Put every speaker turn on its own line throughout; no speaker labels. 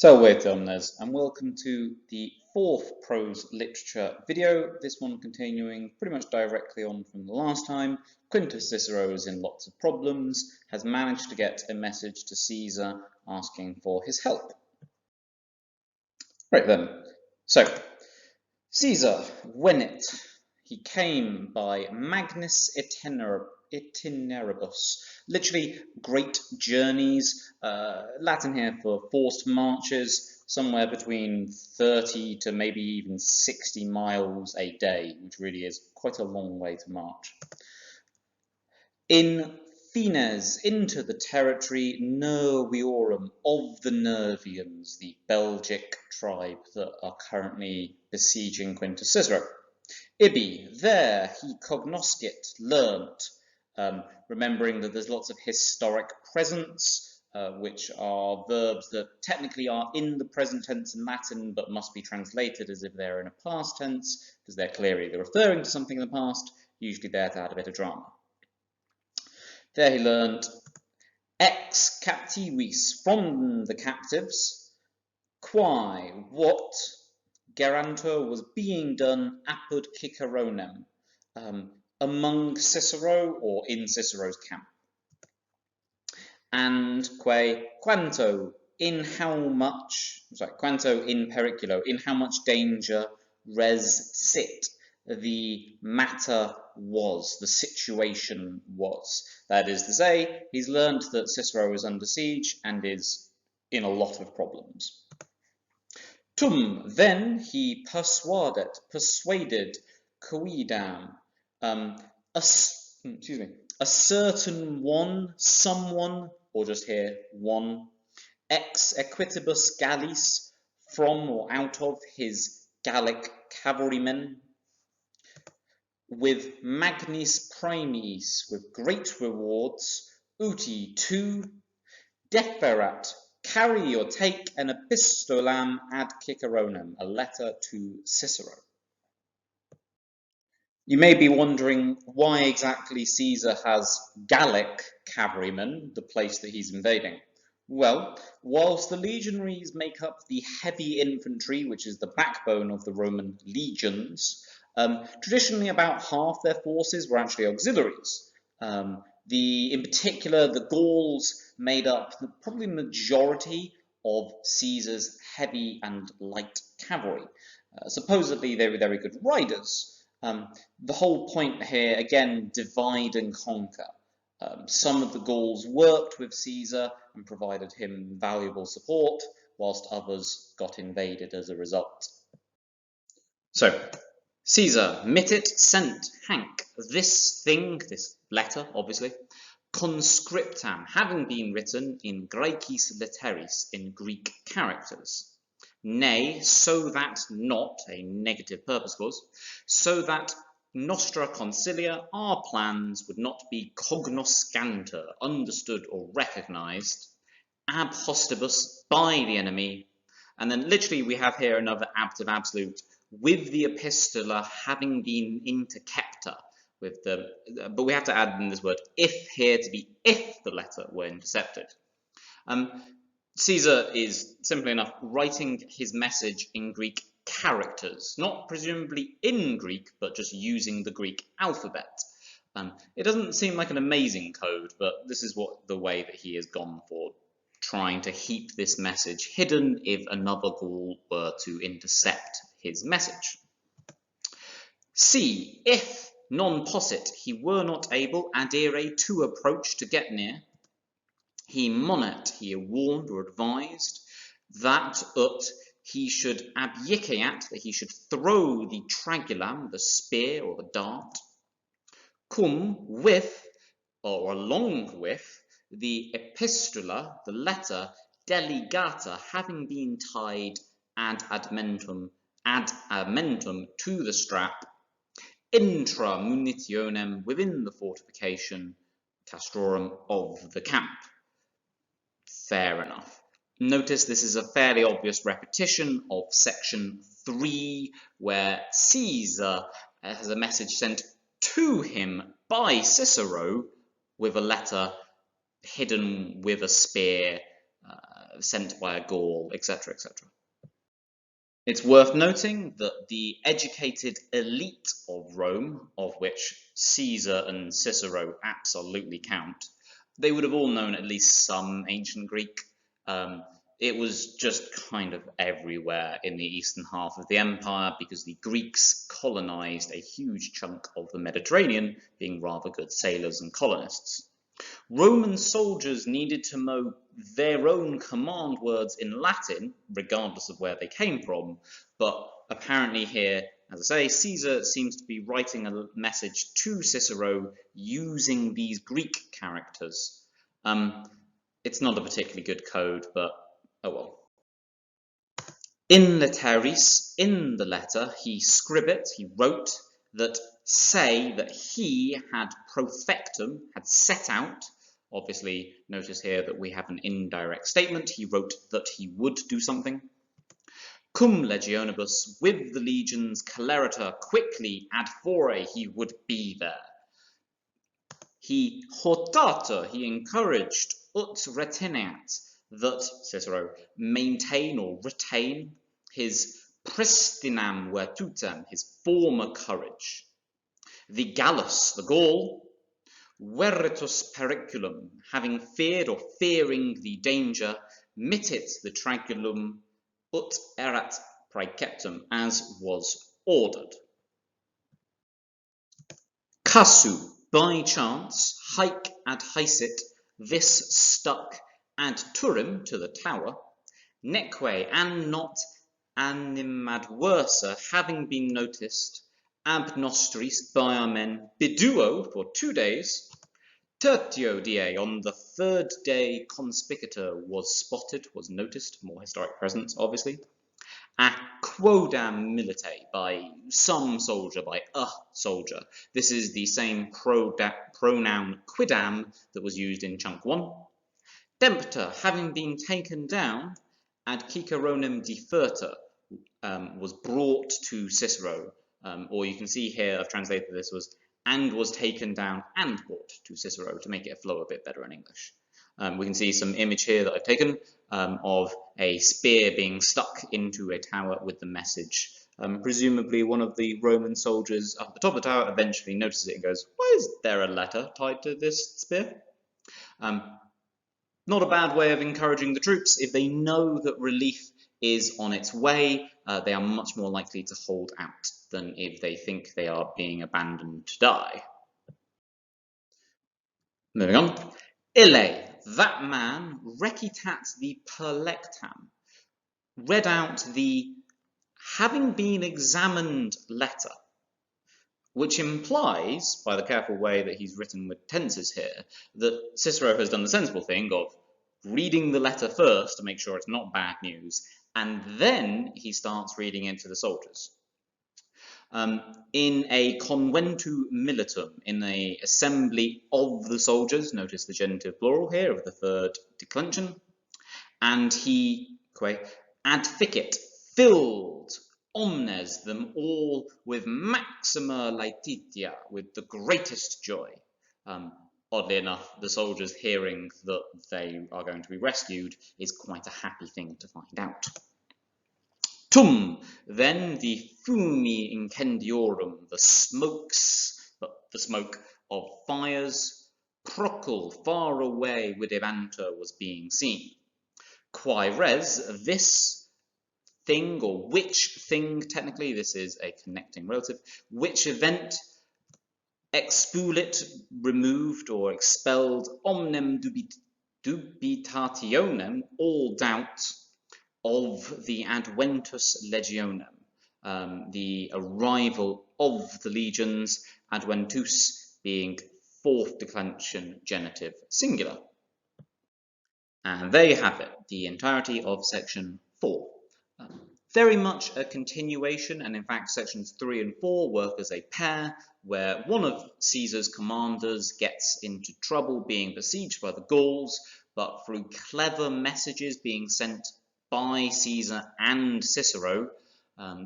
So we're Domnez, and welcome to the fourth prose literature video, this one continuing pretty much directly on from the last time. Quintus Cicero is in lots of problems, has managed to get a message to Caesar asking for his help. Right then, so Caesar, when he came by Magnus Itineribus, literally great journeys, Latin here for forced marches, somewhere between 30 to maybe even 60 miles a day, which really is quite a long way to march. In Fines, into the territory Nerviorum of the Nervians, the Belgic tribe that are currently besieging Quintus Cicero. Ibi, there he cognoscit, learnt, remembering that there's lots of historic presents, which are verbs that technically are in the present tense in Latin, but must be translated as if they're in a past tense, because they're clearly referring to something in the past, usually there to add a bit of drama. There he learnt ex captivis, from the captives, quae, what gerantur was being done apud Ciceronem, among Cicero or in Cicero's camp. And quanto, in how much, quanto in periculo, in how much danger res sit, the matter was, the situation was. That is to say, he's learned that Cicero is under siege and is in a lot of problems. Tum, then he persuaded, quidam, a certain one, someone, or just here, one, ex equitibus Gallis, from or out of his Gallic cavalrymen, with magnis primis, with great rewards, uti to, deferat, carry or take an epistolam ad Ciceronem, a letter to Cicero. You may be wondering why exactly Caesar has Gallic cavalrymen, the place that he's invading. Well, whilst the legionaries make up the heavy infantry, which is the backbone of the Roman legions, traditionally about half their forces were actually auxiliaries. In particular, the Gauls made up the probably majority of Caesar's heavy and light cavalry. Supposedly, they were very good riders. The whole point here, again, divide and conquer. Some of the Gauls worked with Caesar and provided him valuable support, whilst others got invaded as a result. So, Caesar mittit sent Hanc this thing, this letter, obviously, conscriptam, having been written in Graecis litteris, in Greek characters. Nay, so that not, a negative purpose clause, so that nostra consilia, our plans, would not be cognoscanter, understood or recognized, ab hostibus, by the enemy. And then literally we have here another ablative absolute, with the epistola having been intercepta, but we have to add in this word if here to be if the letter were intercepted. Caesar is, simply enough, writing his message in Greek characters, not presumably in Greek, but just using the Greek alphabet. It doesn't seem like an amazing code, but this is the way that he has gone for, trying to keep this message hidden if another Gaul were to intercept his message. C, if non possit, he were not able adire to approach, to get near, he monet, he warned or advised, that he should abjiceat, that he should throw the tragulam, the spear or the dart, cum with, or along with, the epistola, the letter, delegata, having been tied ad amentum to the strap, intra munitionem, within the fortification, castrorum, of the camp. Fair enough. Notice this is a fairly obvious repetition of section 3, where Caesar has a message sent to him by Cicero with a letter hidden with a spear, sent by a Gaul, etc., etc. It's worth noting that the educated elite of Rome, of which Caesar and Cicero absolutely count, they would have all known at least some ancient Greek. It was just kind of everywhere in the eastern half of the empire because the Greeks colonized a huge chunk of the Mediterranean, being rather good sailors and colonists. Roman soldiers needed to know their own command words in Latin, regardless of where they came from, but apparently here, as I say, Caesar seems to be writing a message to Cicero using these Greek characters. It's not a particularly good code, but oh well. In letteris, in the letter, he wrote that say that he had profectum, had set out. Obviously, notice here that we have an indirect statement. He wrote that he would do something. Cum legionibus, with the legions, celeriter, quickly, ad fore, he would be there. He hortator, he encouraged, ut reteneat, that, Cicero, maintain or retain his pristinam virtutem, his former courage. The Gallus, the Gaul, veritus periculum, having feared or fearing the danger, mittit the tragulum, ut erat praeceptum, as was ordered. Casu, by chance, haec ad haesit, this stuck ad turim, to the tower, neque and not animadversa, having been noticed, ab nostris, by our men, biduo, for 2 days, tertio die, on the 3rd day conspicator was spotted, was noticed, more historic presence, obviously, a quodam milite, by some soldier, by a soldier. This is the same pronoun quidam that was used in chunk 1. Dempter, having been taken down, ad Ciceronem deferta, was brought to Cicero, or you can see here I've translated this was and was taken down and brought to Cicero to make it flow a bit better in English. We can see some image here that I've taken of a spear being stuck into a tower with the message. Presumably one of the Roman soldiers up at the top of the tower eventually notices it and goes, why is there a letter tied to this spear? Not a bad way of encouraging the troops. If they know that relief is on its way, they are much more likely to hold out than if they think they are being abandoned to die. Moving on. Ille, that man, recitat the perlectam, read out the having been examined letter, which implies, by the careful way that he's written with tenses here, that Cicero has done the sensible thing of reading the letter first to make sure it's not bad news, and then he starts reading it to the soldiers. In a conventu militum, in an assembly of the soldiers, notice the genitive plural here of the 3rd declension, and he, adficit, filled, omnes, them all, with maxima laetitia, with the greatest joy. Oddly enough, the soldiers hearing that they are going to be rescued is quite a happy thing to find out. Tum, then the fumi incendiorum, the smoke of fires, procul, far away videbanter, was being seen. Quae res, this thing, or which thing, technically this is a connecting relative, which event expulit, removed or expelled, omnem dubitationem, all doubt, of the adventus legionem, the arrival of the legions, adventus being 4th declension genitive singular. And there you have it, the entirety of section 4. Very much a continuation, and in fact sections 3 and 4 work as a pair, where one of Caesar's commanders gets into trouble being besieged by the Gauls, but through clever messages being sent by Caesar and Cicero,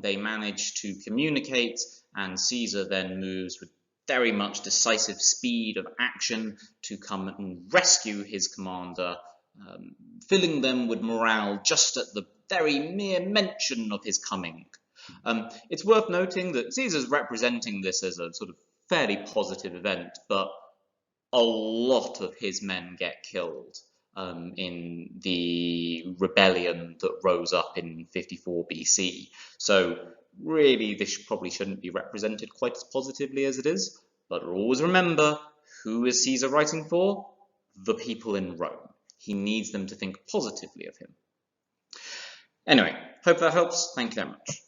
they manage to communicate, and Caesar then moves with very much decisive speed of action to come and rescue his commander filling them with morale just at the very mere mention of his coming. It's worth noting that Caesar's representing this as a sort of fairly positive event, but a lot of his men get killed in the rebellion that rose up in 54 BC. So really, this probably shouldn't be represented quite as positively as it is. But always remember, who is Caesar writing for? The people in Rome. He needs them to think positively of him. Anyway, hope that helps. Thank you very much.